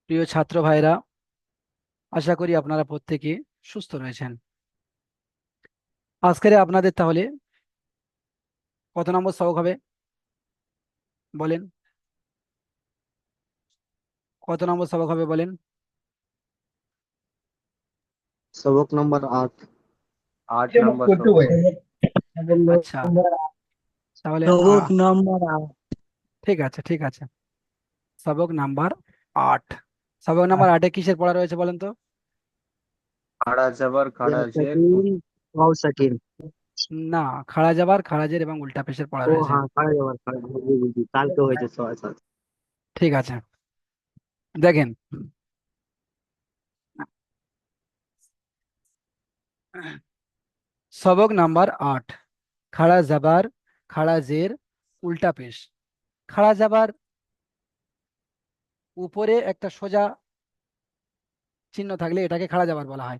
প্রিয় ছাত্র ভাইরা, আশা করি আপনারা প্রত্যেকে সুস্থ রয়েছেন। আজকের আপনাদের তাহলে কত নম্বর সবক হবে বলেন? কত নম্বর সবক হবে বলেন? सबक नंबर 8। 8 नंबर করতে सबक। হয়। আচ্ছা, তাহলে সবক নাম্বার ঠিক আছে, ঠিক আছে। সবক নাম্বার 8। সবক নাম্বার 8-এ কিসের পড়া রয়েছে বলেন তো? खड़ा जबर खड़ा जेर সাকিন ওয়াও সাকিন। না, খাড়া যাবার, খাড়াজের এবং উল্টা পেশের পড়া ও রয়েছে। হ্যাঁ, খাড়া যাবার খাড়া বুঝি বুঝি, কালকে হয়েছে সবার সাথে। ঠিক আছে, দেখেন। সবক নাম্বার 8, খাড়া যাবার, খাড়া জের, উল্টা পেশ। খাড়া যাবার উপরে একটা সোজা চিহ্ন থাকলে এটাকে খাড়া যাবার বলা হয়,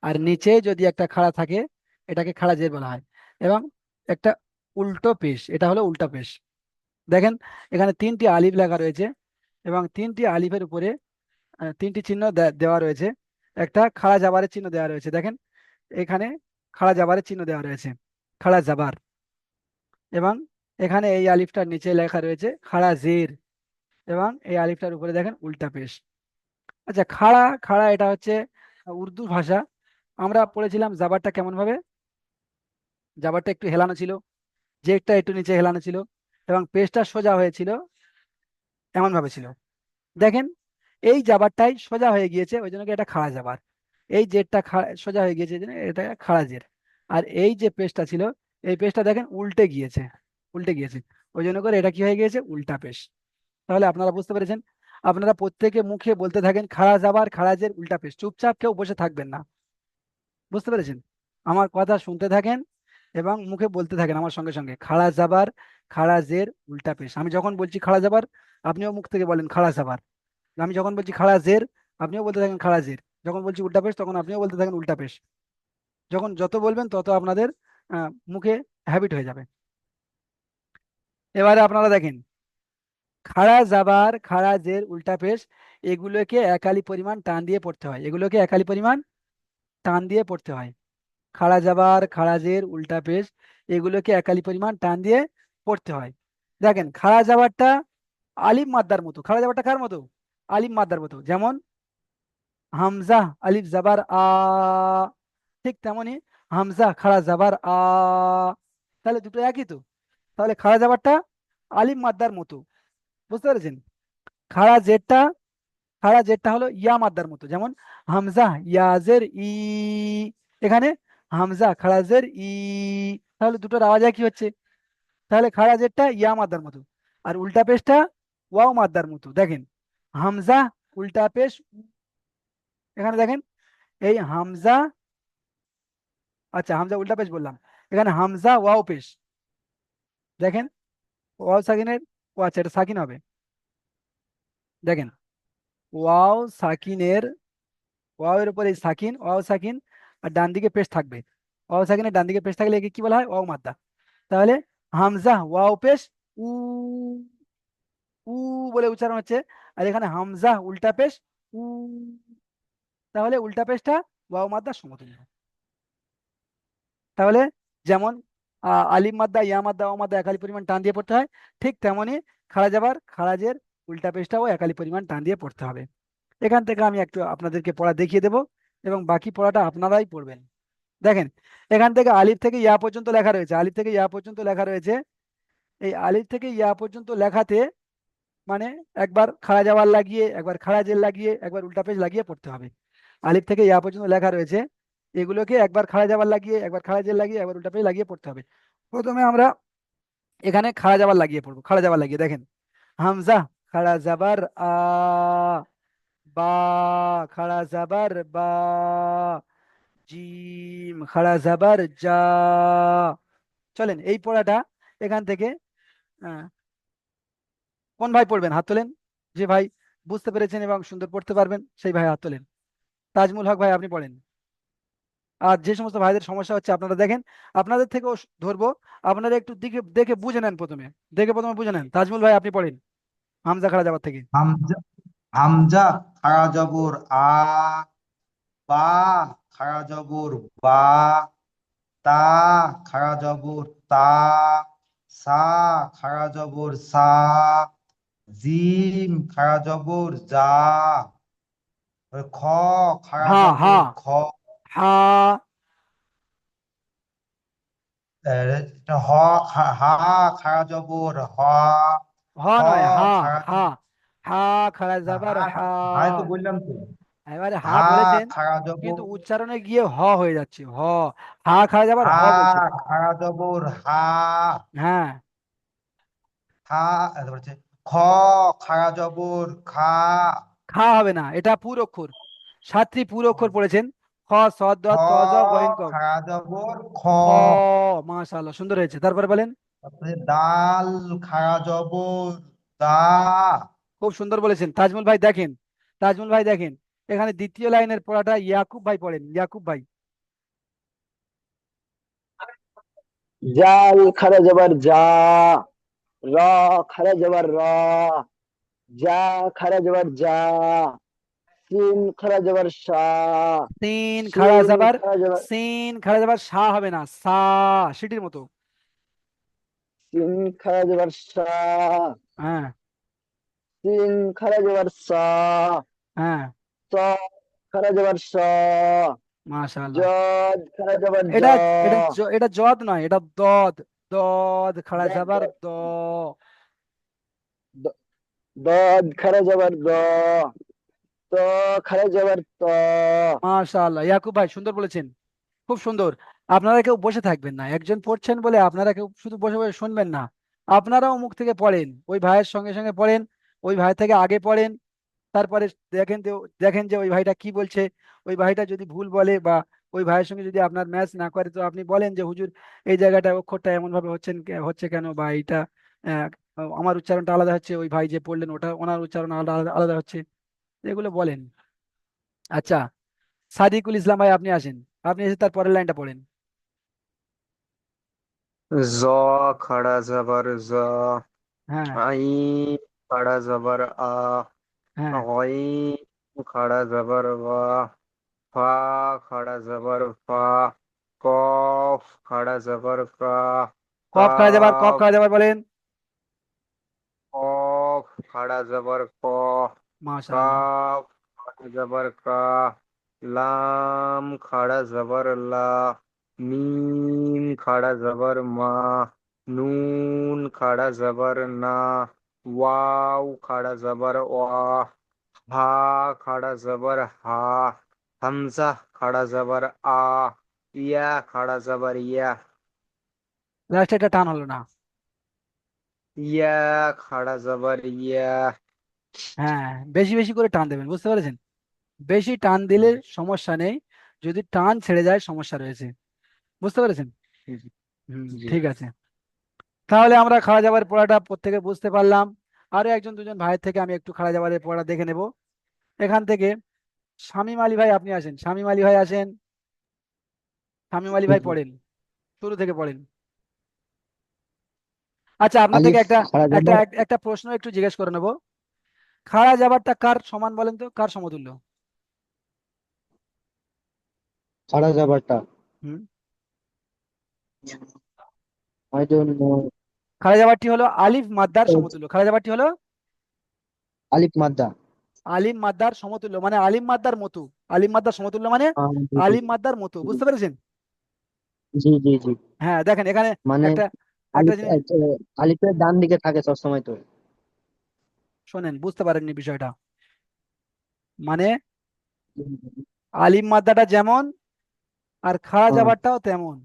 আর নিচে যদি একটা খাড়া থাকে এটাকে খাড়া জের বলা হয়। এবং একটা উল্টো পেশ, এটা হলো উল্টা পেশ। দেখেন, এখানে 3টি আলিফ লেখা রয়েছে এবং 3টি আলিফের উপরে 3টি চিহ্ন দেওয়া রয়েছে। একটা খাড়া জাবারের চিহ্ন দেওয়া রয়েছে, দেখেন এখানে খাড়া জাবারের চিহ্ন দেওয়া রয়েছে, খাড়া জাবার। এবং এখানে এই আলিফটার নিচে লেখা রয়েছে খাড়া জের, এবং এই আলিফটার উপরে দেখেন উল্টা পেশ। আচ্ছা, খাড়া খাড়া এটা হচ্ছে উর্দু ভাষা। আমরা পড়েছিলাম জাবারটা কেমন ভাবে? জাবারটা একটু হেলানো ছিল, জেরটা একটু নিচে হেলানো ছিল, এবং পেশটা সোজা হয়েছিল, এমন ভাবে ছিল। দেখেন, এই জাবারটাই সোজা হয়ে গিয়েছে, ওই জন্য কি এটা খাড়া জাবার। এই জেরটা সোজা হয়ে গিয়েছে, এই জন্য এটা খাড়া জের। আর এই যে পেশটা ছিল, এই পেশটা দেখেন উল্টে গিয়েছে, উল্টে গিয়েছে, ওই জন্য করে এটা কি হয়ে গিয়েছে? উল্টা পেশ। তাহলে আপনারা বুঝতে পেরেছেন। আপনারা প্রত্যেকে মুখে বলতে থাকেন খাড়া জাবার, খাড়া জের, উল্টা পেশ। চুপচাপ কেউ বসে থাকবেন না। বুঝতে পেরেছেন? আমার কথা শুনতে থাকেন এবং মুখে বলতে থাকেন আমার সঙ্গে সঙ্গে, খাড়া জাবার, খাড়া জের, উল্টা পেশ। আমি যখন বলছি খাড়া জাবার, আপনিও মুখ থেকে বলেন খাড়া জাবার। আমি যখন বলছি খাড়া জের, আপনিও বলতে থাকেন খাড়া জের। যখন বলছি উল্টা পেশ, তখন আপনিও বলতে থাকেন উল্টা পেশ। যখন যত বলবেন তত আপনাদের মুখে হ্যাবিট হয়ে যাবে। এবারে আপনারা দেখেন, খাড়া জাবার, খাড়া জের, উল্টা পেশ, এগুলোকে একালি পরিমাণ টান দিয়ে পড়তে হয়, এগুলোকে একালি পরিমাণ টান দিয়ে পড়তে হয়। খাড়া জাবার, খাড়া জের, উল্টা পেশ, এগুলোকে একালি পরিমাণ টান দিয়ে পড়তে হয়। দেখেন, খাড়া জাবারটা আলিফ মাদ্দার মতো। খাড়া জাবারটা কার মতো? আলিফ মাদ্দার মতো। যেমন হামজা আলিফ জাবার আ, ঠিক তেমনি হামজা খাড়া জাবার আ। তাহলে দুটো একই তো। তাহলে খাড়া জাবারটা আলিফ মাদ্দার মতো। বুঝতে পেরেছেন? খাড়া জেরটা, খাড়া জেরটা হলো ইয়া মাদ্দার মতো। যেমন হামজা ইয়াজের ই, এখানে হামজা খাড়া জের ই। তাহলে দুটোর আওয়াজ একই হচ্ছে। তাহলে খাড়া জেরটা ইয়া মাদ্দার মতো, আর উল্টা পেশটা ওয়াও মাদ্দার মতো। দেখেন, হামজা উল্টা পেশ উ। এখানে দেখেন, এই হামজা, আচ্ছা হামজা উল্টা পেশ বললাম, এখানে হামজা ওয়াও পেশ। দেখেন, ওয়াও সাকিনের, ও আচ্ছা এটা সাকিন হবে। দেখেন, ওয়াও সাকিনের, ওয়াও এর উপর এই সাকিন, ওয়াও সাকিন, আর ডান দিকে পেশ থাকবে। ওয়াও সাকিনের ডান দিকে পেশ থাকলে একে কি বলা হয়? ওয়াও মাদ্দা। তাহলে হামজা ওয়াও পেশ উ, উ বলে উচ্চারণ হচ্ছে। আর এখানে হামজা উল্টা পেশ উ, তাহলে উল্টা পেশটা ওয়াও মাদ্দার সমতুল্য। তাহলে যেমন আলিম মাদ্দা, ইয়া মাদ্দা, ও মাদ্দা একালি পরিমাণ টান দিয়ে পড়তে হয়, ঠিক তেমনি খাড়া যাবার, খাড়াজের, উল্টা পেশটাও একালি পরিমাণ টান দিয়ে পড়তে হবে। এখান থেকে আমি একটু আপনাদেরকে পড়া দেখিয়ে দেব এবং বাকি পড়াটা আপনারাই পড়বেন। দেখেন, এখান থেকে আলিফ থেকে ইয়া পর্যন্ত লেখা রয়েছে, আলিফ থেকে ইয়া পর্যন্ত লেখা রয়েছে। এই আলিফ থেকে ইয়া পর্যন্ত লেখাতে মানে একবার খাড়া জাবার লাগিয়ে, একবার খাড়া জের লাগিয়ে, একবার উল্টা পেশ লাগিয়ে পড়তে হবে। আলিফ থেকে ইয়া পর্যন্ত লেখা রয়েছে, এগুলোকে একবার খাড়া জাবার লাগিয়ে, একবার খাড়া জের লাগিয়ে, একবার উল্টা পেশ লাগিয়ে পড়তে হবে। প্রথমে আমরা এখানে খাড়া জাবার লাগিয়ে পড়বো। খাড়া জাবার লাগিয়ে দেখেন, হামজা খাড়া জাবার আ, বা খাড়া জাবার বা, জিম খাড়া জাবার যা। চলেন এই পড়াটা এখান থেকে আহ, কোন ভাই পড়বেন? হাত তোলেন। যে ভাই বুঝতে পেরেছেন এবং সুন্দর পড়তে পারবেন সেই ভাই হাত তোলেন। তাজমুল হক ভাই, আপনি পড়েন। আর যে সমস্ত ভাইদের সমস্যা হচ্ছে আপনারা দেখেন, আপনাদের থেকেও ধরবো, আপনারা একটু দিকে দেখে বুঝে নেন, প্রথমে দেখে প্রথমে বুঝে নেন। তাজমুল ভাই আপনি পড়েন হামজা খাড়া যাবার থেকে। হামজা হামজা খাড়া জবর আ, বা খাড়া জবর বা, তা খাড়া জবর তা, সা খাড়া জবর সা, জিম খাড়া জবর জা, খ খাড়া হা হা জবর খ, হা হ হা খাড়া জবর হ, হ খ নয় হা খাড়া হা জবর হা খাড়া যাবার হা, হা। হাই তো বললাম তো। এবারে হা হা বলেছেন, খাড়া জবর, কিন্তু উচ্চারণে গিয়ে হ হয়ে যাচ্ছে হ। হা খাড়া যাবার হা হ বলছেন। খাড়া জবর হা, হ্যাঁ, খা তারপর হচ্ছে খ খাড়া জবর খা, খা হবে না, এটা পুর অক্ষর। সাতটি পুর অক্ষর পড়েছেন, খ স দ খ ত জ গইন ক। খাড়া জবর খ, খ, মাশাআল্লাহ সুন্দর হয়েছে, তারপরে বলেন। তারপরে দাল খাড়া জবর দা, খুব সুন্দর বলেছেন তাজমুল ভাই, দেখেন তাজমুল ভাই দেখেন, এখানে দ্বিতীয় লাইনের পড়াটা ইয়াকুব ভাই পড়েন, ইয়াকুব ভাই। জাল খারা জবর জা, র খারা জবর র, জা খারা জবর জা, সিন খারা জবর শা, সিন খাড়া শিন যাবার, খারা জবর সিন খাড়া যাবার সা হবে না, সা, সিটির মতো। সিন খারা জবর শা, হ্যাঁ, সিন খারা জবর সা, হ্যাঁ, স খারা জবর স, মাশাআল্লাহ। জদ খারা জবর জ, এটা এটা জদ নয়, এটা দদ। দদ খাড়া দদ যাবার দ। দ- দদ খারা জবর দ, ত খারা জবর ত। মাশাআল্লাহ ইয়াকুব ভাই সুন্দর বলেছেন, খুব সুন্দর। আপনারা কেউ বসে থাকবেন না, একজন পড়ছেন বলে আপনারা কেউ শুধু বসে বসে শুনবেন না, আপনারাও মুখ থেকে পড়েন, ওই ভাইয়ের সঙ্গে সঙ্গে পড়েন, ওই ভাই থেকে আগে পড়েন। তারপরে দেখেন যে ওই ভাইটা কি বলছে। ওই ভাইটা যদি ভুল বলে বা ওই ভাইয়ের সঙ্গে যদি আপনার ম্যাচ না করে, তো আপনি বলেন যে হুজুর এই জায়গাটা অক্ষরটা এমন ভাবে হচ্ছে কেন, বা এইটা আহ, আমার উচ্চারণটা আলাদা হচ্ছে, ওই ভাই যে পড়লেন ওটা ওনার উচ্চারণ আলাদা আলাদা আলাদা হচ্ছে, এগুলো বলেন। আচ্ছা, সাদিকুল ইসলাম ভাই আপনি আসেন, আপনি এসে তার পরের লাইনটা পড়েন। জ খাড়া জবর জ, হ্যাঁ, আইন খাড়া জবর আ, হ্যাঁ, গইন খাড়া জবর ওয়া, ফা খাড়া জবর ফা, কফ খাড়া জবর কা, কফ কাফ খাওয়া যাবার বলেন। কফ খাড়া জবর ক, মাশাআল্লাহ। কাফ খাড়া জবর কা, লাম খাড়া জবর লা, মিম খাড়া জবর মা, নুন খাড়া জবর না, ওয়াও খাড়া জবর ওয়া, হা খাড়া জবর হা, হামজা খাড়া জবর আ, ইয়া খাড়া জবর ইয়া, লাস্টে একটা টান হলো না। ইয়া খাড়া জবর ইয়া। হ্যাঁ, বেশি বেশি করে টান দেবেন, বুঝতে পেরেছেন? বেশি টান দিলে সমস্যা নেই, যদি টান ছেড়ে যায় সমস্যা রয়েছে, বুঝতে পেরেছেন? জি হুম, জি। ঠিক আছে। তাহলে আমরা খাওয়া যাবার পড়াটা প্রত্যেকে বুঝতে পারলাম। আরো একজন দুজন ভাইয়ের থেকে আমি একটু খাওয়া যাবার পড়া দেখে নেব। এখান থেকে শামীম আলী ভাই আপনি আসেন, শামীম আলী ভাই আসেন, শামীম আলী ভাই পড়েন, শুরু থেকে পড়েন। আচ্ছা, আপনার থেকে আলিফ একটা খারা একটা জবর, একটা প্রশ্ন একটু জিজ্ঞেস করে নেবো। খাড়া যাবারটা কার সমান বলেন তো, কার সমতুল্য? খারা জবরটা হুম, I don't know. খাড়া যাবারটি হলো আলিফ মাদ্দার সমতুল্য, খাড়া যাবারটি হলো আলিফ মাদ্দা। আলিম মাদ্দার সমতুল্য, মানে আলিম মাদ্দার মতো। আলিম মাদ্দার সমতুল্য মানে জি জি আলিম মাদ্দার মতো, বুঝতে পেরেছেন? জি জি জি। হ্যাঁ, দেখেন এখানে মানে একটা একটা আলিফ জিনিস আলিফের ডান দিকে থাকে সবসময় তো। শোনেন, বুঝতে পারেননি বিষয়টা, মানে আলিম মাদ্দাটা যেমন আর খাড়া হ্যাঁ, যাবারটাও তেমন।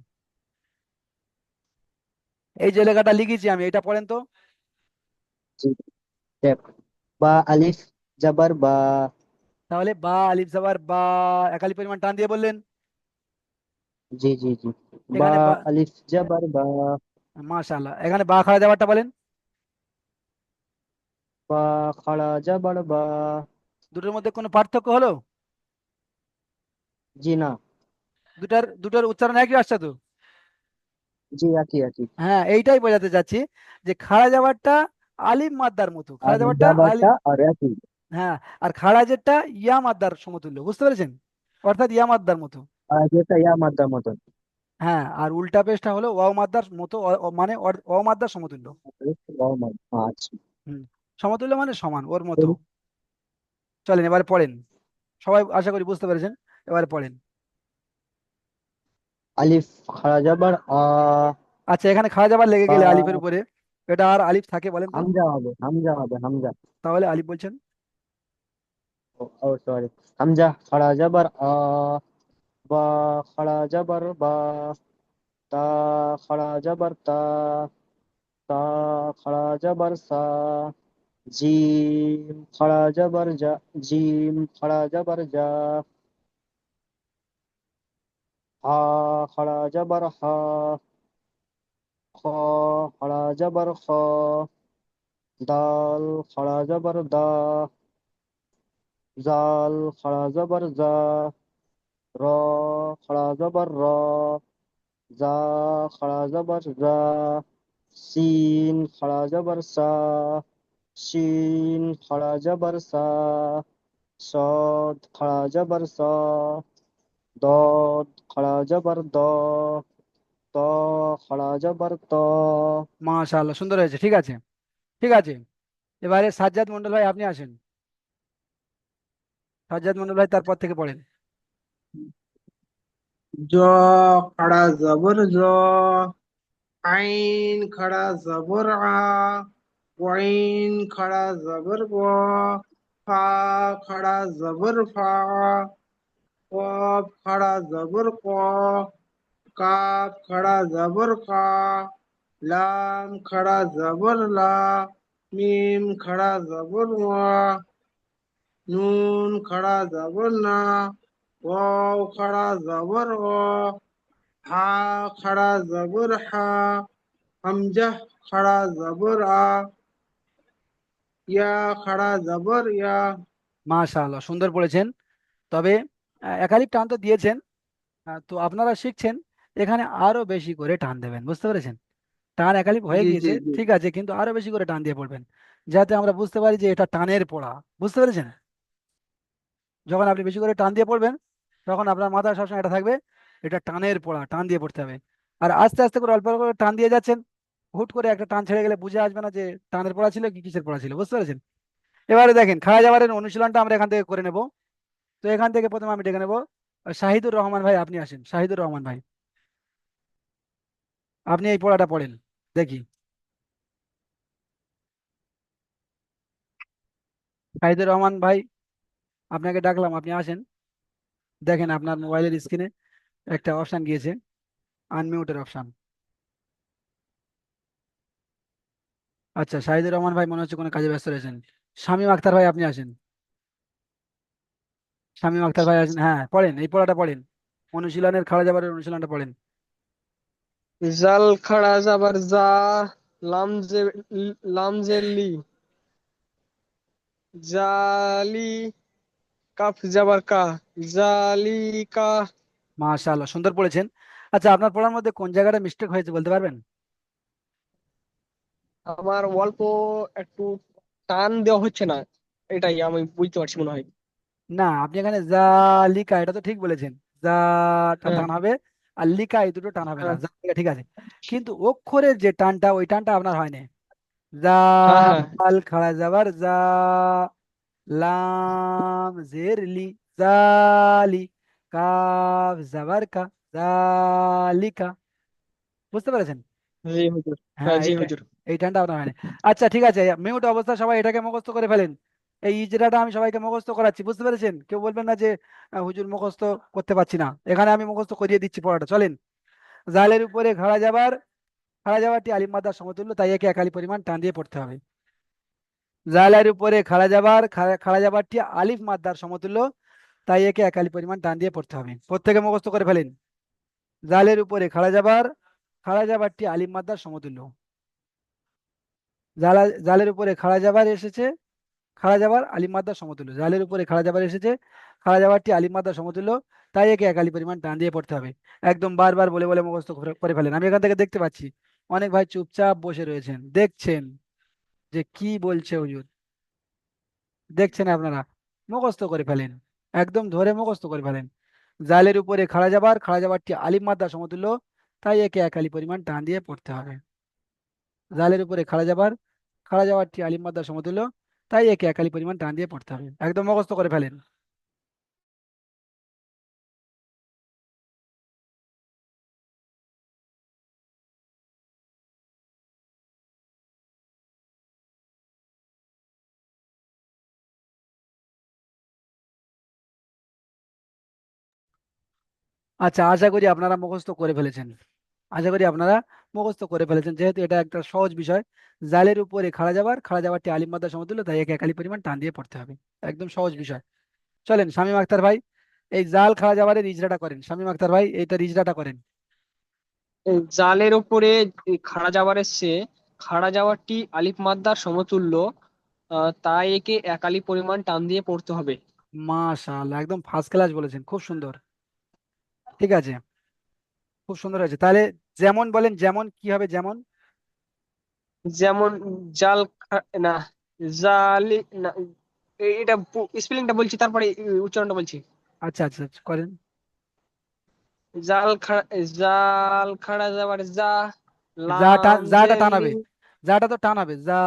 এই যে লেখাটা লিখেছি আমি, এটা পড়েন তো। জি। দেখ, বা আলিফ জবর বা, তাহলে বা আলিফ যাবার বা, একালি পরিমাণ টান দিয়ে বললেন। জি জি জি। বা এখানে বা, আলিফ জবর বা, মাশাআল্লাহ, এখানে বা খাড়া যাবারটা বলেন। বা খাড়া জবর বা। দুটোর মধ্যে কোনো পার্থক্য হলো? জি না। দুটোর উচ্চারণ একই আসছে তো? জি একই একই। হ্যাঁ, এইটাই বোঝাতে চাচ্ছি, যে খাড়া যাবারটা আলিম মাদ্দার মতো, খাড়া আর যাবারটা জবরটা আলিম। আর একই। হ্যাঁ, আর খাড়া যেটা ইয়া মাদ্দার সমতুল্য, বুঝতে পেরেছেন? অর্থাৎ ইয়া মাদ্দার মতো। আর যেটা ইয়া মাদ্দার মতন। হ্যাঁ, আর উল্টা পেশটা হলো ওয়াও মাদ্দার মতো, মানে অ মাদ্দার সমতুল্য। আচ্ছা। হুম, সমতুল্য মানে সমান, ওর মতো। চলেন এবারে পড়েন, সবাই আশা করি বুঝতে পেরেছেন। এবারে পড়েন। আলিফ খাড়া যাবার আ, আচ্ছা, এখানে খাড়া যাবার লেগে বা গেলে আলিফের উপরে, এটা আর আলিফ থাকে বলেন তো? হামজা হবে, হামজা হবে, হামজা। তাহলে আলিফ বলছেন। ও সরি, হামজা খাড়া যাবার আ, বা খাড়া যাবার বা, তা খাড়া যাবার তা, তা খাড়া যাবার সা, জিম খাড়া যাবার যা, জিম খাড়া যাবার যা, হা খাড়া যাবার হা, খ খাড়া যাবার খ, দাল খাড়া যাবার দা, জাল খাড়া যাবার যা, র খাড়া যাবার র, জা খাড়া যাবার যা, সিন খাড়া যাবার সা, শিন খাড়া যাবার সা, সদ খাড়া যাবার স, দদ খাড়া যাবার দ, ত খাড়া যাবার ত। মাশাআল্লাহ, সুন্দর হয়েছে, ঠিক আছে। ঠিক আছে, এবারে সাজ্জাদ মন্ডল ভাই আপনি আসেন। সাজ্জাদ মন্ডল ভাই তারপর থেকে পড়েন। জ खड़ा जबर ज आइन खड़ा जबर आ वाइन खड़ा जबर व फा खड़ा जबर फा कफ खड़ा जबर क काफ खड़ा जबर का लाम खड़ा जबर ला मीम खड़ा जबर वा नून खड़ा जबर ना वाव खड़ा जबर व हा खड़ा जबर हा हमजा खड़ा जबर आ या खड़ा जबर या। মাশাআল্লাহ, সুন্দর পড়েছেন। তবে একাধিক টান তো দিয়েছেন, তো আপনারা শিখছেন, এখানে আরো বেশি করে টান দেবেন, বুঝতে পেরেছেন? টান একালিপ হয়ে জি জি গিয়েছে, জি। ঠিক আছে, কিন্তু আরো বেশি করে টান দিয়ে পড়বেন, যাতে আমরা বুঝতে পারি যে এটা টানের পড়া, বুঝতে পেরেছেন? যখন আপনি বেশি করে টান দিয়ে পড়বেন, তখন আপনার মাথায় সবসময় এটা থাকবে, এটা টানের পড়া, টান দিয়ে পড়তে হবে। আর আস্তে আস্তে করে অল্প অল্প করে টান দিয়ে যাচ্ছেন, হুট করে একটা টান ছেড়ে গেলে বুঝে আসবে না যে টানের পড়া ছিল কি কিসের পড়া ছিল, বুঝতে পেরেছেন? এবারে দেখেন, খাওয়া যাওয়ার অনুশীলনটা আমরা এখান থেকে করে নেব। তো এখান থেকে প্রথমে আমি ডেকে নেবো শাহিদুর রহমান ভাই, আপনি আসেন। শাহিদুর রহমান ভাই, আপনি এই পড়াটা পড়েন, দেখি। শাহিদুর রহমান ভাই, আপনাকে ডাকলাম, আপনি আসেন। দেখেন আপনার মোবাইলের স্ক্রিনে একটা অপশন গিয়েছে, আনমিউটের অপশন। আচ্ছা, শাহিদুর রহমান ভাই মনে হচ্ছে কোনো কাজে ব্যস্ত রয়েছেন। শামীম আখতার ভাই, আপনি আসেন। শামীম আখতার ভাই আসেন, হ্যাঁ পড়েন, এই পড়াটা পড়েন, অনুশীলনের খাড়া যাবারের অনুশীলনটা পড়েন। জাল খাড়া যাবার যা, লাম জে লাম জেলি, জালি কাফ যাবার কা, জালিকা। মাশাআল্লাহ, সুন্দর পড়েছেন। আচ্ছা, আপনার পড়ার মধ্যে কোন জায়গাটা মিস্টেক হয়েছে বলতে পারবেন? আমার অল্প একটু টান দেওয়া হচ্ছে না, এটাই আমি বুঝতে পারছি মনে হয়। না, আপনি এখানে জালিকা এটা তো ঠিক বলেছেন, জাটা হ্যাঁ টান হবে, আর লিকা এই দুটো টান হবে না, হ্যাঁ জালিকা ঠিক আছে। কিন্তু অক্ষরের যে টানটা, ওই টানটা আপনার হয়নি। হ্যাঁ হ্যাঁ। জাল খাড়া যাবার যা, লাম জের লি, জালি, কাফ যাবার কা, জালিকা, বুঝতে পেরেছেন? জি হুজুর। হ্যাঁ হ্যাঁ, জি এইটা, হুজুর। এই টানটা আপনার হয়নি। আচ্ছা ঠিক আছে, মিউট অবস্থা সবাই এটাকে মুখস্থ করে ফেলেন। এই ইজরাটা আমি সবাইকে মুখস্থ করাচ্ছি, বুঝতে পেরেছেন? কেউ বলবেন না যে হুজুর মুখস্থ করতে পারছি না, এখানে আমি মুখস্থ করিয়ে দিচ্ছি পড়াটা, চলেন। জালের উপরে খাড়া যাবার, খাড়া যাওয়াটি আলিফ মাদ্দার সমতুল্য, তাই একে একালি পরিমাণ টান দিয়ে পড়তে হবে। জালের উপরে খাড়া যাবার, খাড়া যাবারটি আলিফ মাদ্দার সমতুল্য, তাই একে একালি পরিমাণ টান দিয়ে পড়তে হবে। প্রত্যেকে মুখস্থ করে ফেলেন। জালের উপরে খাড়া যাবার, খাড়া যাবারটি আলিফ মাদ্দার সমতুল্য। জালের উপরে খাড়া যাবার এসেছে, খাড়া যাবার আলিফ মাদ্দার সমতুল্য। জালের উপরে খাড়া যাবার এসেছে, খাড়া যাবারটি আলিফ মাদ্দার সমতুল্য, তাই একে একালি পরিমাণ টান দিয়ে পড়তে হবে। একদম বারবার বলে বলে মুখস্থ করে ফেলেন। আমি এখান থেকে দেখতে পাচ্ছি অনেক ভাই চুপচাপ বসে রয়েছেন, দেখছেন যে কি বলছে হুজুর। দেখছেন আপনারা, মুখস্থ করে ফেলেন, একদম ধরে মুখস্থ করে ফেলেন। জালের উপরে খাড়া যাবারটি আলিফ মাদ্দা সমতুল্য, তাই একে এক আলি পরিমাণ টান দিয়ে পড়তে হবে। জালের উপরে খাড়া যাবারটি আলিফ মাদ্দা সমতুল্য, তাই একে এক আলি পরিমাণ টান দিয়ে পড়তে হবে, একদম মুখস্থ করে ফেলেন। আচ্ছা, আশা করি আপনারা মুখস্থ করে ফেলেছেন। আশা করি আপনারা মুখস্থ করে ফেলেছেন, যেহেতু এটা একটা সহজ বিষয়। জালের উপরে খাড়া যাবারটি আলিফ মাদ্দা সমতুল্য, তাই একে এক আলি পরিমাণ টান দিয়ে পড়তে হবে, একদম সহজ বিষয়। চলেন শামীম আখতার ভাই, এই জাল খাড়া যাবারের ইজরাটা করেন। শামীম আখতার ভাই, এইটার ইজরাটা করেন। এই জালের ওপরে এই খাড়া যাওয়ার এসছে, খাড়া যাওয়ারটি আলিফ মাদ্দার সমতুল্য, তাই একে এক আলিফ পরিমাণ টান দিয়ে পড়তে হবে। মাশাআল্লাহ, একদম ফার্স্ট ক্লাস বলেছেন, খুব সুন্দর। ঠিক আছে, খুব সুন্দর হয়েছে। তাহলে যেমন বলেন, যেমন কি হবে, যেমন? যেমন না, জালি না, এটা স্পেলিংটা বলছি, তারপরে উচ্চারণটা বলছি। আচ্ছা আচ্ছা আচ্ছা, করেন। জাল খাড়া, জাল খাড়া যাবার যা, যা টান, লাম যাটা টান জেলি, হবে, যাটা তো টান হবে, যা।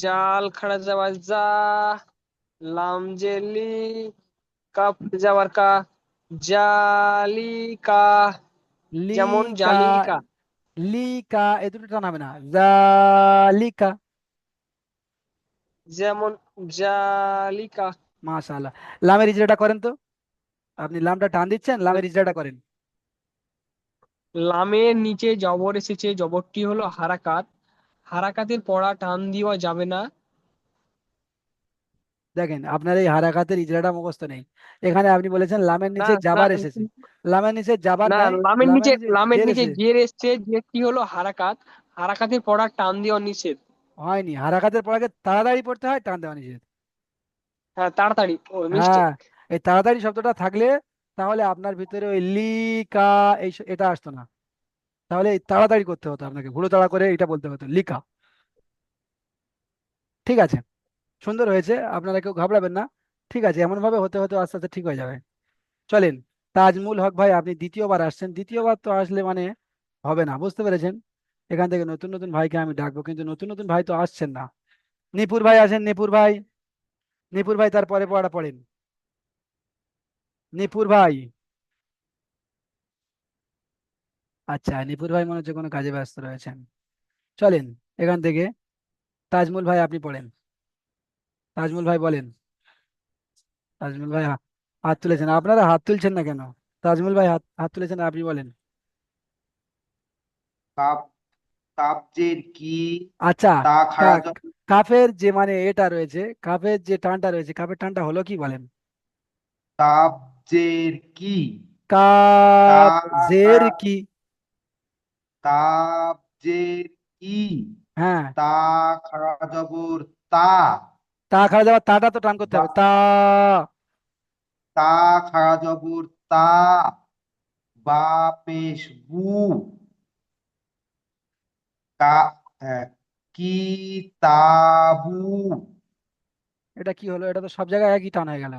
জাল খাড়া যাবার যা, লাম জেলি, কাপ যাবার কা, জালিকা, যেমন লিকা, জালিকা। লিকা, এ দুটো টান হবে না, জালিকা। যেমন জালিকা। মাশাআল্লাহ। লামের ইজরাটা করেন তো, আপনি লামটা টান দিচ্ছেন, লামের ইজরাটা করেন। লামের নিচে জবর এসেছে, জবরটি হলো হারাকাত, হারাকাতের পড়া টান দেওয়া যাবে না। দেখেন, আপনার এই হারাকাতের ইজরাটা মুখস্থ নেই। এখানে আপনি বলেছেন লামের না নিচে না জাবার এসেছে, লামের নিচে জাবার না, নাই, লামের লামের নিচে, নিচে লামের জের নিচে এসে। জের এসছে, জেরটি হলো হারাকাত, হারাকাতের পড়া টান দেওয়া নিষেধ। হয়নি, হারাকাতের পড়াকে তাড়াতাড়ি পড়তে হয়, টান দেওয়া নিষেধ। হ্যাঁ, তাড়াতাড়ি, ও হ্যাঁ, মিস্টেক। এই তাড়াতাড়ি শব্দটা থাকলে তাহলে আপনার ভিতরে ওই লিকা, এটা আসতো না। তাহলে এই তাড়াতাড়ি করতে হতো আপনাকে, হুড়ো তাড়া করে এটা বলতে হতো, লিকা। ঠিক আছে, সুন্দর হয়েছে, আপনারা কেউ ঘাবড়াবেন না। ঠিক আছে, এমন ভাবে হতে হতে আস্তে আস্তে ঠিক হয়ে যাবে। চলেন, তাজমুল হক ভাই, আপনি দ্বিতীয়বার আসছেন, দ্বিতীয়বার তো আসলে মানে হবে না, বুঝতে পেরেছেন? এখান থেকে নতুন নতুন ভাইকে আমি ডাকবো, কিন্তু নতুন নতুন ভাই তো আসছেন না। নিপুর ভাই আসেন, নিপুর ভাই। নিপুর ভাই, তারপরে পড়াটা পড়েন। নিপুর ভাই। আচ্ছা, নিপুর ভাই মনে হচ্ছে কোনো কাজে ব্যস্ত রয়েছেন। চলেন, এখান থেকে তাজমুল ভাই আপনি পড়েন। তাজমুল ভাই বলেন। তাজমুল ভাই হাত তুলেছেন, আপনারা হাত তুলছেন না কেন? তাজমুল ভাই হাত হাত তুলেছেন, আপনি বলেন। কাপ, কাবজের কি, আচ্ছা, তা কা, খাড়া জবর, কাফের যে মানে এটা রয়েছে, কাফের যে টানটা রয়েছে, কাফের টানটা হলো কি বলেন? কাবজের কি, তা কাপ জের খাড়া, কি। কাবজের কি, হ্যাঁ, তা খাড়া জবর তা, তা খাওয়া যাওয়ার তাটা তো টান করতে বা, হবে, তা। তা খাড়া জবর তা, বা পেশ বু, কা, হ্যাঁ, কি তাবু, এটা কি হলো? এটা তো সব জায়গায় একই টান হয়ে গেল।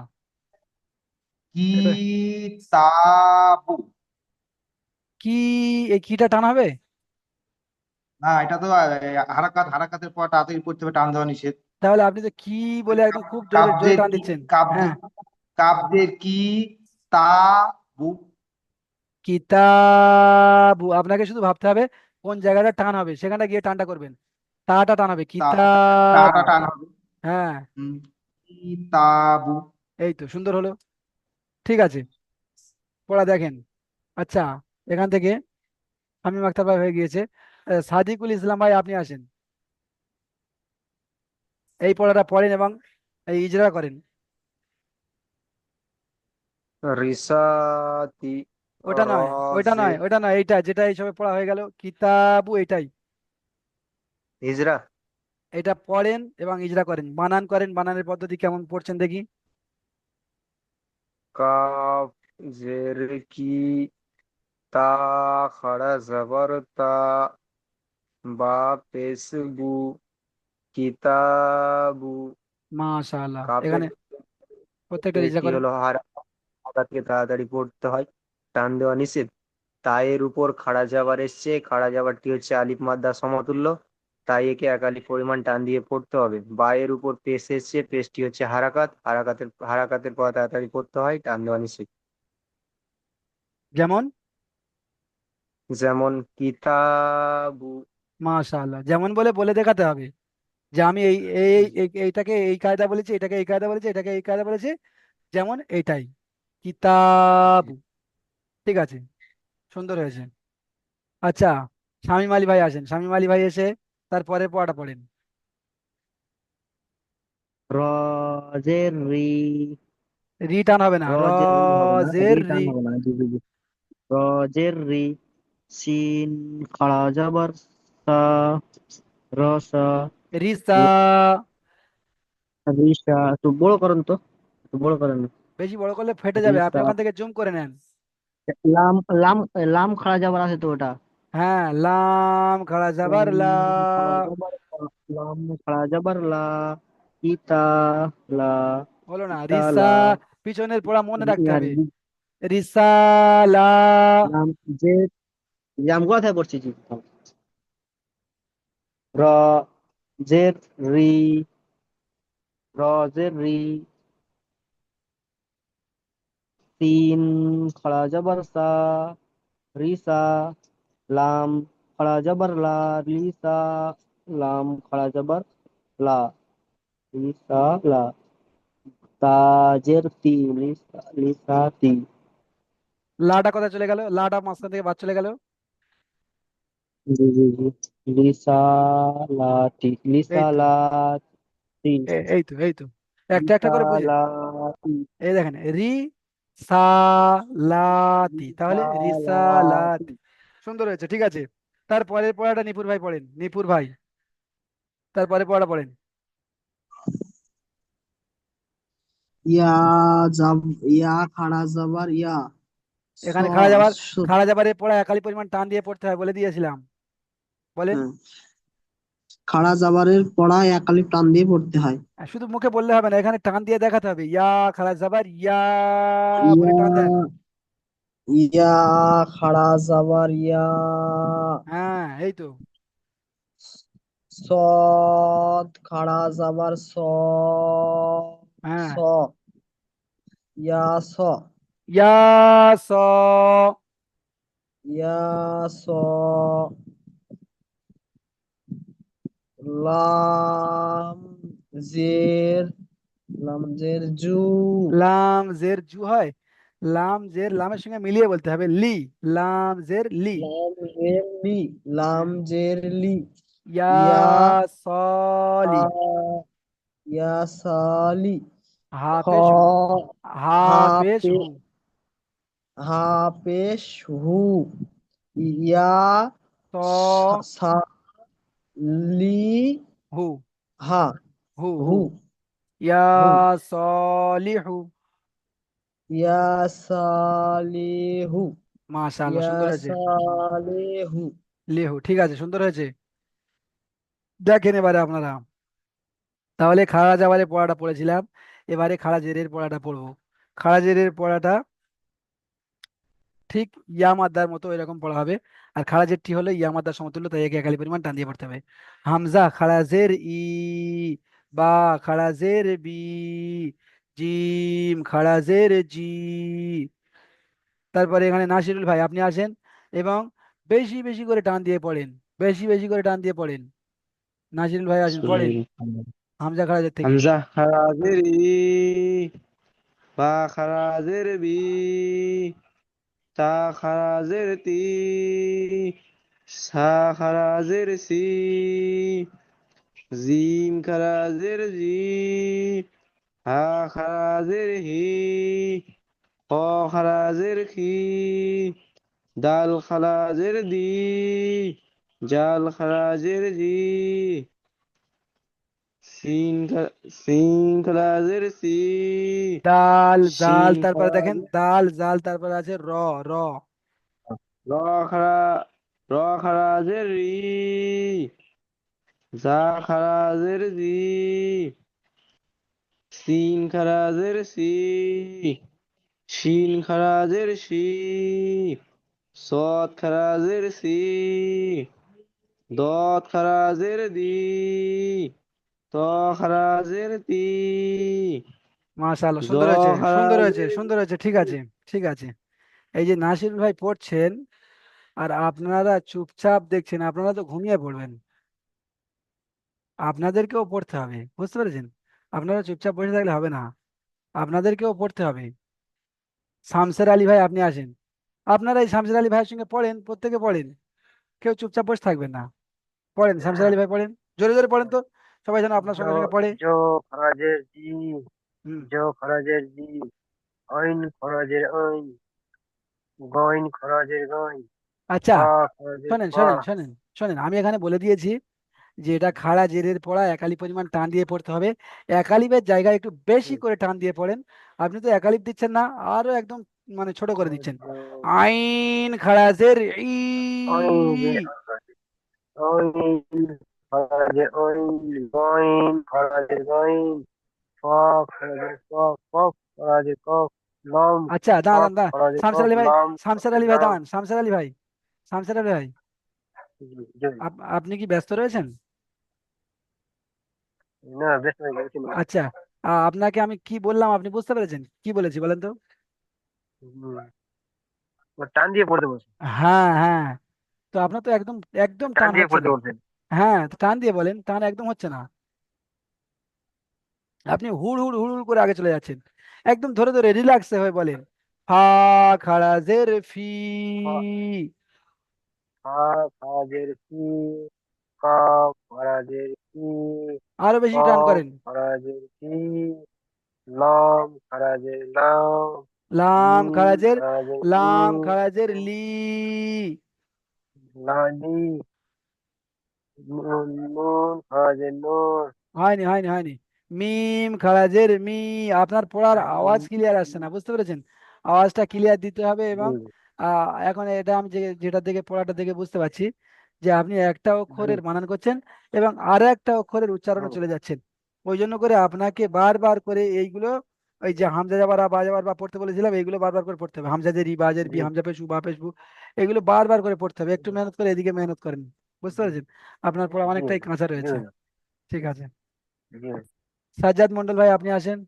কি এটা তাবু। কি, এই কিটা টান হবে? না, এটা তো হারাকাত, হারাকাতের পর তাড়াতাড়ি পড়তে হবে, টান দেওয়া নিষেধ। তাহলে আপনি তো কি বলে একদম খুব জোরে জোরে কাব্যের টান কি, দিচ্ছেন। হ্যাঁ, কাব্যের, কাব্যের কি তা বু, কিতাবু, আপনাকে শুধু ভাবতে হবে কোন জায়গাটা টান হবে, সেখানটা গিয়ে টানটা করবেন। তাটা টান হবে, তা, তাটা কিতাবু। টান হবে। হ্যাঁ, হুম, কি তাবু। এই তো সুন্দর হলো। ঠিক আছে, পড়া দেখেন। আচ্ছা, এখান থেকে আমি আক্তার ভাই হয়ে গিয়েছে। সাদিকুল ইসলাম ভাই, আপনি আসেন, এই পড়াটা পড়েন এবং এই ইজরা করেন। রিসাতি, ওটা নয়, ওইটা রাজে, নয়, ওইটা নয়, এইটা যেটা এই সবে পড়া হয়ে গেল, কিতাবু, এইটাই। হিজরা। এটা পড়েন এবং ইজরা করেন, বানান করেন, বানানের পদ্ধতি কেমন পড়ছেন দেখি। কাফ জের কি, তা খাড়া জবর তা, বা পেশ বু, কিতাবু। মাশাআল্লাহ। কাফের এখানে প্রত্যেকটা রিচা এটি করেন। হলো হারাকাতকে তাড়াতাড়ি পড়তে হয়, টান দেওয়া নিষেধ। তায়ের উপর খাড়া জাবার এসছে, খাড়া জাবারটি হচ্ছে আলিফ মাদ্দা সমতুল্য, তাই একে এক আলিফ পরিমাণ টান দিয়ে পড়তে হবে। বায়ের উপর পেশ এসছে, পেশটি হচ্ছে হারাকাত, হারাকাতের পর তাড়াতাড়ি পড়তে হয়, টান দেওয়া নিষেধ। যেমন যেমন কিতাবু। মাশাআল্লাহ, যেমন বলে বলে দেখাতে হবে যে আমি এইটাকে এই কায়দা বলেছি, এটাকে এই কায়দা বলেছি, এটাকে এই কায়দা বলেছি, যেমন এইটাই কিতাবু। ঠিক আছে, সুন্দর হয়েছে। আচ্ছা, শামীম আলী ভাই আসেন, শামীম আলী ভাই এসে তারপরে পড়াটা পড়েন। র জের রি। রি টান হবে না, র র জের রি হবে না, জের রি টান রি। হবে না, জি জি জি। র জের রি। সিন খাড়া জাবার সা। রসা। রিসা। রিসা, একটু বড় করেন তো, একটু বড় করেন। বেশি বড় করলে ফেটে যাবে, আপনি রিসা। ওখান থেকে জুম করে নেন। লাম লাম লাম খাড়া যাবার আছে তো ওটা। হ্যাঁ, লাম খাড়া যাবার লা। লাম খাড়া যাবার লাম খাড়া যাবার লা। ইতা। লা। হলো না, ইতা রিসা। লা। পিছনের পড়া মনে রাখতে আর হবে। রিসালা। লাম যে যে আমি কোথায় পড়ছি জি। র জের রি। র জের রি। তিন খড়া জবর সা। রিসা। লাম খড়া জবর লা। লিসা। লাম খড়া জবর লা। লিসা লা। তাজের তি। লিসা লিসা তি। লাটা কোথায় চলে গেল? লাটা মাঝখান থেকে বাদ চলে গেল। জি জি জি। লিসা লাতি। লিসা এই তো, লাতি। এই তো, এই তো, একটা একটা লিসা করে বুঝে। লাতি। এই দেখেন, রি সা লাতি, তাহলে লিসা লাতি। রিসালাতি। সুন্দর হয়েছে, ঠিক আছে। তারপরের পড়াটা নিপুর ভাই পড়েন, নিপুর ভাই তারপরে পড়াটা পড়েন। ইয়া জাব ইয়া খাড়া জাবার ইয়া স এখানে স- খাড়া যাবারের পড়া একালি পরিমাণ টান দিয়ে পড়তে হয়, বলে দিয়েছিলাম। বলেন। হ্যাঁ, খাড়া জাবারের পড়া এক আলিফ টান দিয়ে পড়তে হয়। শুধু মুখে বললে হবে না, এখানে টান দিয়ে দেখাতে হবে। ইয়া খাড়া যাবার ইয়া বলে ইয়া টান দেন। ইয়া খাড়া জাবার ইয়া হ্যাঁ, এই তো। সদ খাড়া জাবার স স হ্যাঁ, ইয়া স ইয়া স। ইয়া স লাম জের লাম জের জু লাম জের জু হয়। লাম জের লামের সঙ্গে মিলিয়ে বলতে হবে লি। লাম জের লি। লাম জের লি লাম হ্যাঁ, জের লি ইয়া ইয়া সলি। ইয়া সালি হা খ পেশ হু। হা হা পেশ পে হু। হা পেশ হু ইয়া স সা লি হু। হা হু হু। হু ইয়া হু সলিহু। ইয়া সালিহু মাশাআল্লাহ, ইয়া সুন্দর হয়েছে। সালিহু লিহু, ঠিক আছে, সুন্দর হয়েছে। দেখেন এবারে আপনারা, তাহলে খাড়া জাবারের পড়াটা পড়েছিলাম, এবারে খাড়া জেরের পড়াটা পড়বো। খাড়া জেরের পড়াটা ঠিক ইয়া মাদ্দার মতো এরকম পড়া হবে। আর খাড়া জেরটি হলো ইয়া মাদ্দার সমতুল্য, তাই একে একালি পরিমাণ টান দিয়ে পড়তে হবে। হামজা খাড়া জের ই। বা খাড়া জের বি। জিম খাড়া জের জি। তারপরে এখানে নাসিরুল ভাই আপনি আসেন এবং বেশি বেশি করে টান দিয়ে পড়েন, বেশি বেশি করে টান দিয়ে পড়েন। নাসিরুল ভাই আসেন, পড়েন হামজা খাড়া জের থেকে। হামজা খারাজের ই, বা খারাজের বি, তা খারাজের তি, সা খারাজের সি, জিম খারাজের জি, হা খারাজের হি, খ খারাজের খি, দাল খারাজের দি, জাল খারাজের জি, সিন খারাজের সি, দাল জাল, শিন তারপরে দেখেন খারাজের দাল জাল, তারপরে আছে র। র। র খারা র খারাজের রি, জা খারাজের জি, সিন খারাজের সি, শিন খারাজের শি, সৎ খারাজের সি, দত খারাজের দি, ত খারাজের তি, মাশাআল্লাহ, জ সুন্দর হয়েছে, সুন্দর হয়েছে, খারাজের সুন্দর হয়েছে, ঠিক আছে, ঠিক আছে। এই যে নাসির ভাই পড়ছেন আর আপনারা চুপচাপ দেখছেন, আপনারা তো ঘুমিয়ে পড়বেন। আপনাদেরকেও পড়তে হবে, বুঝতে পেরেছেন? আপনারা চুপচাপ বসে থাকলে হবে না, আপনাদেরকেও পড়তে হবে। শামসের আলী ভাই আপনি আসেন, আপনারা এই শামসের আলী ভাইয়ের সঙ্গে পড়েন, প্রত্যেকে পড়েন, কেউ চুপচাপ বসে থাকবেন না। পড়েন শামসের আলী ভাই, পড়েন, জোরে জোরে পড়েন তো, সবাই যেন আপনার জ সঙ্গে সঙ্গে পড়ে। জ খরাজের জি, হুম। জ খরাজের জি, ঐন খরাজের ঐন, গইন খরাজের গইন, আচ্ছা, পা খরাজের শোনেন পা। শোনেন শোনেন শোনেন, আমি এখানে বলে দিয়েছি যে এটা খাড়া জেরের পড়া, একালি পরিমাণ টান দিয়ে পড়তে হবে। একালিপের জায়গায় একটু বেশি করে টান দিয়ে পড়েন। আপনি তো একালিপ দিচ্ছেন না, আরো একদম মানে ছোট করে দিচ্ছেন। আইন খাড়া জের ই। ঐন খরাজের ঐন, গইন খরাজের গইন, প খরাজের প, কফ খরাজের কফ, লম আচ্ছা, দাঁড়ান কফ দাঁড়ান, খরাজের শামসের কফ, আলী ভাই, লম শামসের খরাজের আলী ভাই লম। দাঁড়ান, শামসের আলী ভাই, শামসের আলী ভাই, জি, আপনি কি ব্যস্ত রয়েছেন? না ব্যস্ত হয়ে গেছি না। আচ্ছা, আপনাকে আমি কি বললাম আপনি বুঝতে পেরেছেন? কি বলেছি বলেন তো? হুম, টান দিয়ে পড়তে বলছেন, হ্যাঁ হ্যাঁ, তো আপনার তো একদম একদম টান টান দিয়ে হচ্ছে পড়তে না। বলছেন। হ্যাঁ, তো টান দিয়ে বলেন, টান একদম হচ্ছে না। আপনি হুড় হুড় হুড় হুড় করে আগে চলে যাচ্ছেন। একদম ধরে ধরে রিল্যাক্সে হয়ে বলেন, ফা খাড়া জের ফি। ফা খরাজের কি, কফ খরাজের কি, আরো বেশি টান কফ করেন। খরাজের কি, লম খরাজের লম, লাম খাড়া মিম জের, খরাজের মি, লাম খাড়া জের লি। লালি, নুন নুন খরাজের নুন। হয়নি হয়নি হয়নি, মিম খাড়া জের মি। আপনার পড়ার আওয়াজ ক্লিয়ার আসছে জি, না, বুঝতে পেরেছেন? আওয়াজটা ক্লিয়ার দিতে হবে। এবং জি, এখন এটা আমি যেটা দেখে, পড়াটা দেখে বুঝতে পারছি যে আপনি একটা জি, অক্ষরের বানান করছেন এবং আর একটা অক্ষরের উচ্চারণে হুম, চলে যাচ্ছেন। ওই জন্য করে আপনাকে বারবার করে এইগুলো, ওই যে হামজা যাবার বা যাবার বা পড়তে বলেছিলাম, এইগুলো বারবার করে পড়তে হবে। হামজা জের ই, বা জের বি, জি, হামজা পেশ উ, বা পেশ বু, এগুলো বারবার করে পড়তে হবে। একটু মেহনত করে এদিকে মেহনত করেন, বুঝতে পেরেছেন? আপনার পড়া জি, অনেকটাই কাঁচা জি, রয়েছে। ঠিক আছে, জি। সাজ্জাদ মন্ডল ভাই আপনি আসেন,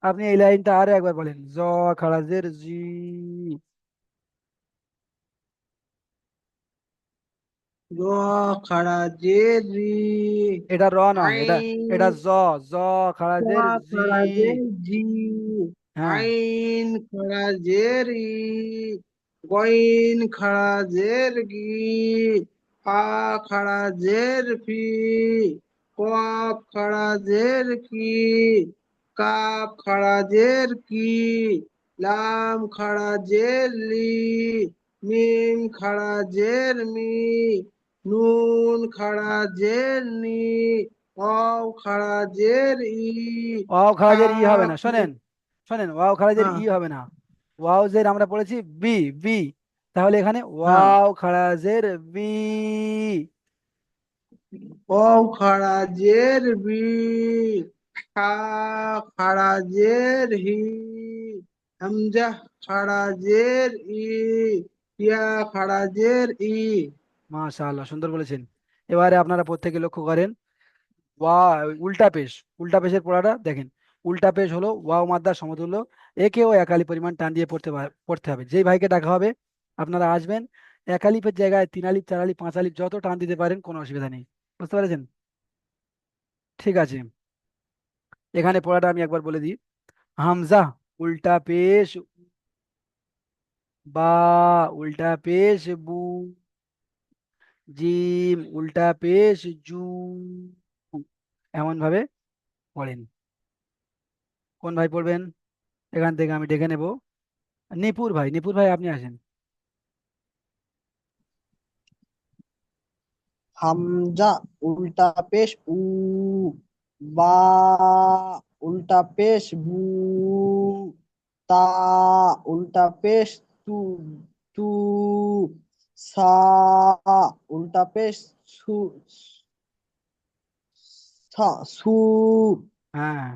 আপনি এই লাইনটা আরো একবার বলেন, জ খাড়া জের জি। র খাড়া জে রি, এটা র নয়, এটা আইন এটা জ, জ খাড়া জের জি। খাড়া জে জি, হ্যাঁ, আইন খাড়া জে রি, গইন খাড়া জের গি, ফা খাড়া জের ফি, কফ খাড়া জের কি, কাপ খাড়া জের কি, লাম খাড়া জের লি, মিম খাড়া জের মি, নুন খাড়া জের নি, অও খাড়া জের ই, ওয়াও খারাজের ই হবে কাপ না, শোনেন শোনেন, ওয়াও খারাজের হ্যাঁ, ই হবে না। ওয়াও জের আমরা পড়েছি বি, বি, তাহলে এখানে হ্যাঁ, ওয়াও খারাজের বি। অও খাড়া জের বি, হা খাড়া জের হি, হামজা খাড়া জের ই, ইয়া খাড়া জের ই। মাশাআল্লাহ, সুন্দর বলেছেন। এবারে আপনারা প্রত্যেকে লক্ষ্য করেন, ওয়া উল্টা পেশ, উল্টা পেশের পড়াটা দেখেন। উল্টা পেশ হলো ওয়াও মাদ্দার সমতুল্য, একেও একালি পরিমাণ টান দিয়ে পড়তে হবে। যেই ভাইকে ডাকা হবে আপনারা আসবেন, এক আলিফের জায়গায় তিন আলিফ, চার আলিফ, পাঁচ আলিফ যত টান দিতে পারেন, কোনো অসুবিধা নেই, বুঝতে পেরেছেন? ঠিক আছে, এখানে পড়াটা আমি একবার বলে দিই। হামজা উল্টা পেশ বা, উল্টা পেশ বু, জিম উল্টা পেশ জু, এমন ভাবে পড়েন। কোন ভাই পড়বেন? এখান থেকে আমি ডেকে নেব, নিপুর ভাই, নিপুর ভাই আপনি আসেন। হামজা উল্টা পেশ উ, বা উল্টা পেশ বু, তা উল্টা পেশ তু, তু, সা উল্টা পেশ সু, সু, হ্যাঁ,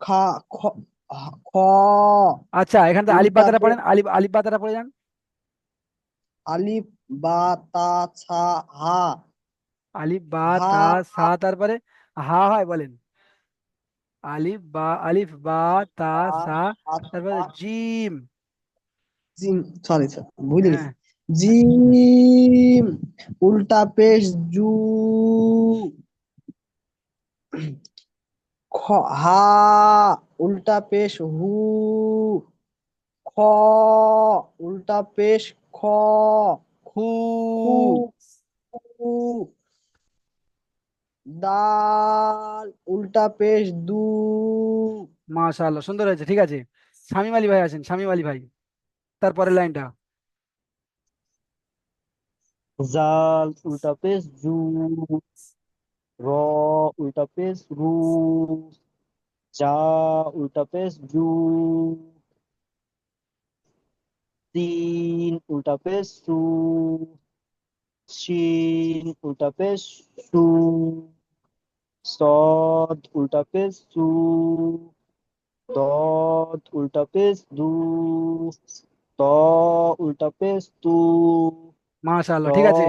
খা, খ, খ, আচ্ছা এখান থেকে আলিফ উল্টা বাতাটা পেশ, পড়েন, আলিফ আলিফ বাতাটা পড়ে যান। আলিফ বা তা ছা হা, আলিফ বা হা, তা সা, তারপরে হা হয় বলেন। আলিফ বা তা সা, তারপরে জিম। জিম, সরি বুঝে গেছি। হ্যাঁ, জিম, উল্টা পেশ জু, খ, হা, উল্টা পেশ হু, খ, উল্টা পেশ খ, খু। খু, খু, দাল, উল্টা পেশ দু, মাশাআল্লাহ, সুন্দর হয়েছে, ঠিক আছে। শামীম আলী ভাই আছেন, শামীম আলী ভাই, তারপরের লাইনটা। জাল উল্টা পেশ জু, র উল্টা পেশ রু, জা উল্টা পেশ জু, তিন উল্টা পেশ সু, শিন উল্টা পেশ সু, সদ উল্টা পেশ সু, দদ উল্টা পেশ দু, ত উল্টা পেশ তু, র মাশাআল্লাহ, ঠিক আছে,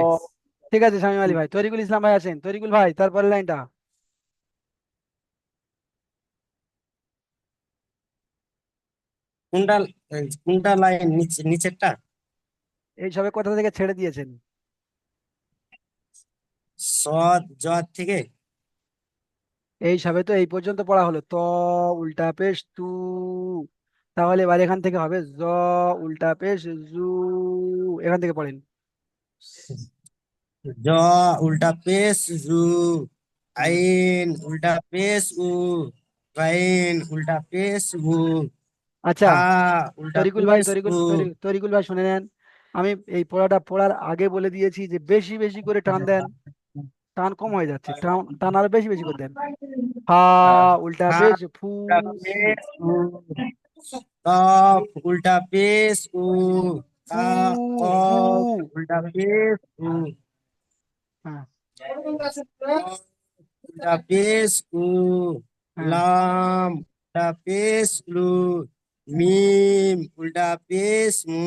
ঠিক আছে শামীম আলী ভাই। তরিকুল ইসলাম ভাই আছেন, তরিকুল ভাই তারপরের লাইনটা। কোনটা কোনটা লাইন নিচেরটা? এই সবে কোথা থেকে ছেড়ে দিয়েছেন? সদ জদ থেকে। এই সবে তো এই পর্যন্ত পড়া হলো, ত উল্টা পেশ তু, তাহলে এবার এখান থেকে হবে জ উল্টা পেশ জু, এখান থেকে পড়েন। জ উল্টা পেশ জু, হুম। আইন উল্টা পেশ উ, রাইন উল্টা পেশ উ, আচ্ছা হা উল্টা তরিকুল ভাই, পেশ উ। তরিকুল ভাই শুনে নেন, আমি এই পড়াটা পড়ার আগে বলে দিয়েছি যে বেশি বেশি করে টান দেন, টান কম হয়ে যাচ্ছে, টান টান আরো বেশি বেশি করে দেন। হা উল্টা হা পেশ ফু। উল্টা পেশ উ, কফ উল্টা পেশ উ, ফু। কা ফু। কফ উল্টা পেশ উ, হ্যাঁ। উল্টা পেশ উ, হ্যাঁ। লাম উল্টা পেশ লু, মিম উল্টা পেশ মু,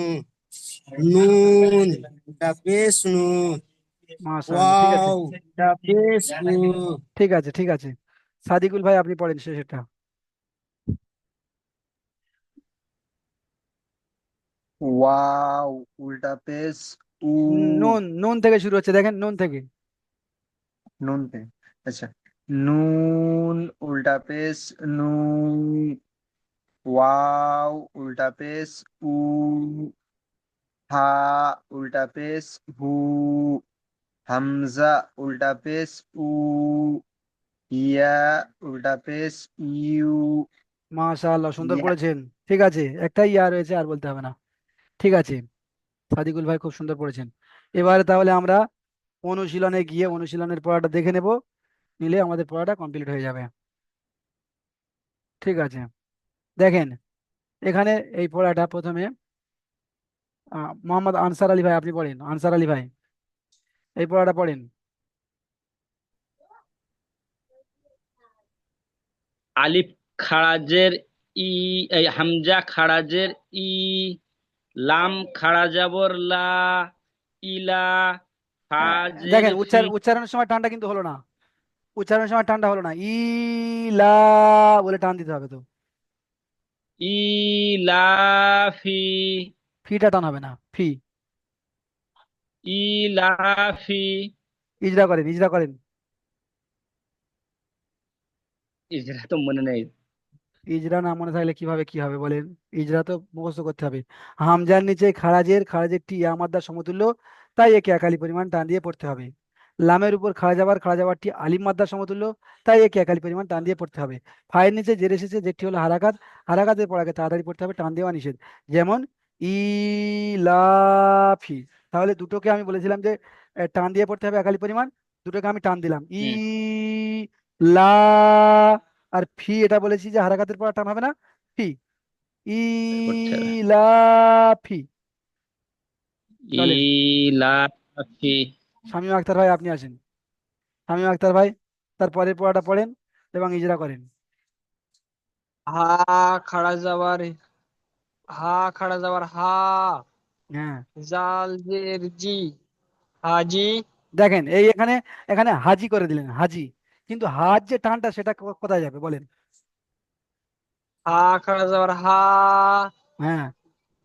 নুন উল্টা পেশ নু, মাশাআল্লাহ, ঠিক আছে, ওয়াও উল্টা পেশ উ। ঠিক আছে, ঠিক আছে। সাদিকুল ভাই আপনি পড়েন শেষেরটা। ওয়াও উল্টা পেশ উ, নুন, নুন থেকে শুরু হচ্ছে, দেখেন নুন থেকে। নুন পে, আচ্ছা, নুন উল্টা পেশ নু, ওয়াও উল্টা পেশ উ, হা উল্টা পেশ হু, হামজা উল্টা পেশ উ, ইয়া উল্টা পেশ ইউ, মাশাআল্লাহ, সুন্দর ইয়া। পড়েছেন। ঠিক আছে, একটাই ইয়া রয়েছে, আর বলতে হবে না। ঠিক আছে, সাদিকুল ভাই খুব সুন্দর পড়েছেন। এবারে তাহলে আমরা অনুশীলনে গিয়ে অনুশীলনের পড়াটা দেখে নেব, নিলে আমাদের পড়াটা কমপ্লিট হয়ে যাবে। ঠিক আছে, দেখেন এখানে এই পড়াটা প্রথমে মোহাম্মদ আনসার আলী ভাই আপনি পড়েন, আনসার আলী ভাই এই পড়াটা পড়েন। আলিফ খাড়াজের ই, এই হামজা খাড়াজের ই, লাম খাড়া জবর লা, ইলা, ফাজের দেখেন ফি, উচ্চারণের সময় টানটা কিন্তু হলো না, উচ্চারণের সময় টানটা হলো না, লা বলে টান দিতে হবে তো, ইলাফি, ফিটা টান হবে না, ফি। ইলাফি। ইজরা করেন, ইজরা করেন। এটা তো মনে নেই। ইজরা না মনে থাকলে কিভাবে কি হবে বলেন, ইজরা তো মুখস্থ করতে হবে। হামজার নিচে খারাজের, খারাজের টি ইয়া মাদ্দার সমতুল্য, তাই একে একালি পরিমাণ টান দিয়ে পড়তে হবে। লামের উপর খাড়া যাবার টি আলিফ মাদ্দার সমতুল্য, তাই একে একালি পরিমাণ টান দিয়ে পড়তে হবে। ফায়ের নিচে জের এসেছে, যেটি হলো হারাকাত, হারাকাতের পড়াকে তাড়াতাড়ি পড়তে হবে, টান দেওয়া নিষেধ। যেমন ইলাফি, তাহলে দুটোকে আমি বলেছিলাম যে টান দিয়ে পড়তে হবে একালি পরিমাণ, দুটোকে আমি টান দিলাম হুম, লা, আর ফি এটা বলেছি যে হারাকাতের পর টান হবে না, ফি, করতে হবে। ইলাফি। চলেন, ইলাফি। শামীম আখতার ভাই আপনি আসেন। শামীম আক্তার ভাই, তারপরের পড়াটা পড়েন এবং ইজরা করেন। হা খাড়া যাওয়ার হা, হ্যাঁ, জাল জের জি, হাজি। দেখেন এই এখানে এখানে হাজি করে দিলেন, হাজি, কিন্তু হাজ যে টানটা সেটা কোথায় যাবে বলেন? হা খাড়া যাওয়ার হা, হ্যাঁ,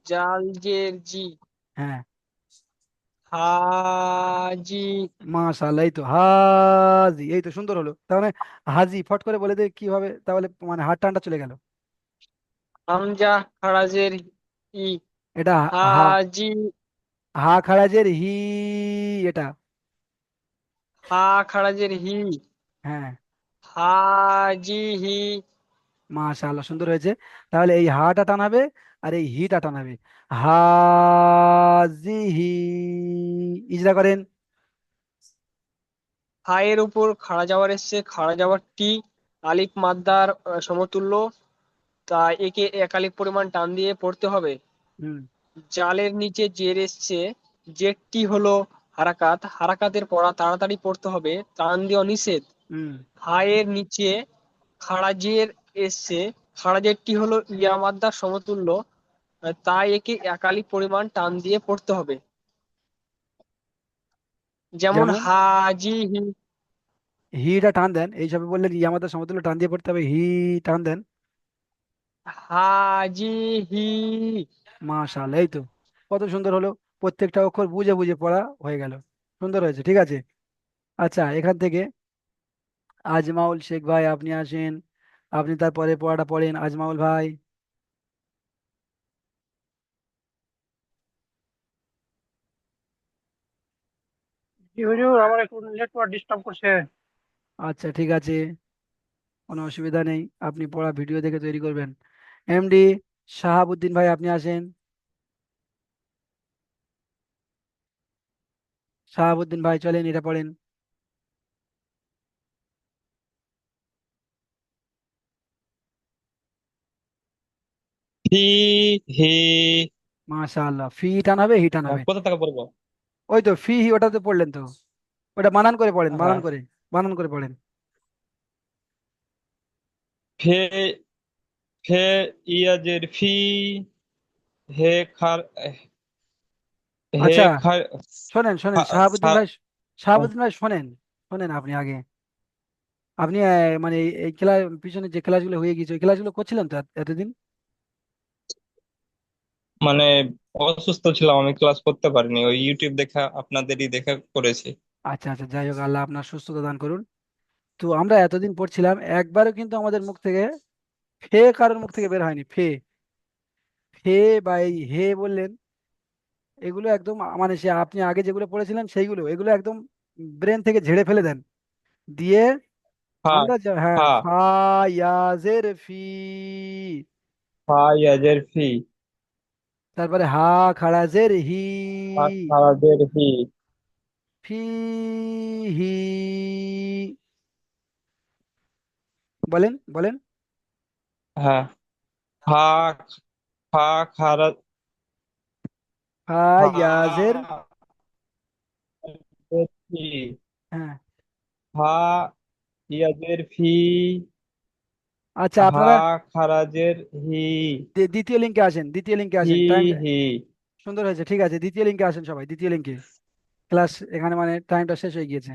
জাল জের জি, হ্যাঁ, হাজি। মাশাআল্লাহ, এই তো হাজি, এই তো সুন্দর হলো। তার মানে হাজি, ফট করে বলে দে কিভাবে তাহলে, মানে হাত টানটা চলে গেল। হামজা খাড়া জের ই, এটা হা, হাজি। হা খারাজের হি, এটা। হা খাড়া জের হি, হ্যাঁ, হাজি হি। মাশাআল্লাহ, সুন্দর হয়েছে। তাহলে এই হাটা টানাবে আর এই হিটা টানাবে, হাজিহি। ইজরা করেন। হায়ের উপর খাড়া যাওয়ার এসছে, খাড়া যাওয়ার টি আলিফ মাদ্দার সমতুল্য, তাই একে এক আলিফ পরিমাণ টান দিয়ে পড়তে হবে। হুম, জালের নিচে জের এসছে, জেরটি হলো হারাকাত, হারাকাতের পড়া তাড়াতাড়ি পড়তে হবে, টান দেওয়া নিষেধ। হুম, হায়ের নিচে খাড়া জের এসছে, খাড়া জেরটি হলো ইয়া মাদ্দার সমতুল্য, তাই একে এক আলিফ পরিমাণ টান দিয়ে পড়তে হবে। যেমন যেমন হাজি হি, হিটা টান দেন, এইসবে বললেন ই আমাদের সমতুল্য টান দিয়ে পড়তে হবে, হি টান দেন। হাজি হি। মাশাআল্লাহ, এই তো কত সুন্দর হলো। প্রত্যেকটা অক্ষর বুঝে বুঝে পড়া হয়ে গেল, সুন্দর হয়েছে, ঠিক আছে। আচ্ছা, এখান থেকে আজমাউল শেখ ভাই আপনি আসেন, আপনি তারপরে পড়াটা পড়েন আজমাউল ভাই। জি হুজুর, আমার একটু নেটওয়ার্ক ডিস্টার্ব করছে। আচ্ছা, ঠিক আছে, কোনো অসুবিধা নেই, আপনি পড়া ভিডিও দেখে তৈরি করবেন। এমডি শাহাবুদ্দিন ভাই আপনি আসেন, শাহাবুদ্দিন ভাই চলেন এটা পড়েন। ফি হি। মাশাআল্লাহ, ফি টানাবে হি টানাবে, কোথা থেকে পড়বো? ওই তো ফি হি, ওটা তো পড়লেন তো, ওটা বানান করে পড়েন, বানান হ্যাঁ, করে, বানান করে পড়েন। ফে ফে ইয়াজের ফি, হে খার হে আচ্ছা, খার শোনেন শোনেন খা- শাহাবুদ্দিন সা- ভাই, শাহাবুদ্দিন ভাই শোনেন, শোনেন আপনি আগে, আপনি মানে এই ক্লাস পিছনে যে ক্লাসগুলো হয়ে গেছে ওই ক্লাসগুলো করছিলেন তো এতদিন? মানে অসুস্থ ছিলাম, আমি ক্লাস করতে পারিনি, ওই ইউটিউব দেখা আপনাদেরই দেখা করেছি। আচ্ছা আচ্ছা, যাই হোক, আল্লাহ আপনার সুস্থতা দান করুন। তো আমরা এতদিন পড়ছিলাম, একবারও কিন্তু আমাদের মুখ থেকে ফে কারোর মুখ থেকে বের হয়নি, ফে, ফে বা এই হে বললেন, এগুলো একদম মানে সে আপনি আগে যেগুলো পড়েছিলেন সেইগুলো, এগুলো একদম ব্রেন থেকে ঝেড়ে ফেলে দেন, দিয়ে হ্যাঁ, আমরা হ্যাঁ, হ্যাঁ, ফা ইয়াজের ফি, হা ইয়াজের ফি, তারপরে হা খারাজের হি, হা খারাজের হি। ফি হি, বলেন বলেন। হ্যাঁ, হা হা খারাজ হা হা ইয়াজের, ফি, হ্যাঁ। হা ইয়াজের ফি, আচ্ছা, হা আপনারা খারাজের হি, দ্বিতীয় লিঙ্কে আসেন, দ্বিতীয় লিঙ্কে হি আসেন, টাইম হি। সুন্দর হয়েছে, ঠিক আছে, দ্বিতীয় লিঙ্কে আসেন সবাই, দ্বিতীয় লিঙ্কে। ক্লাস এখানে মানে টাইমটা শেষ হয়ে গিয়েছে।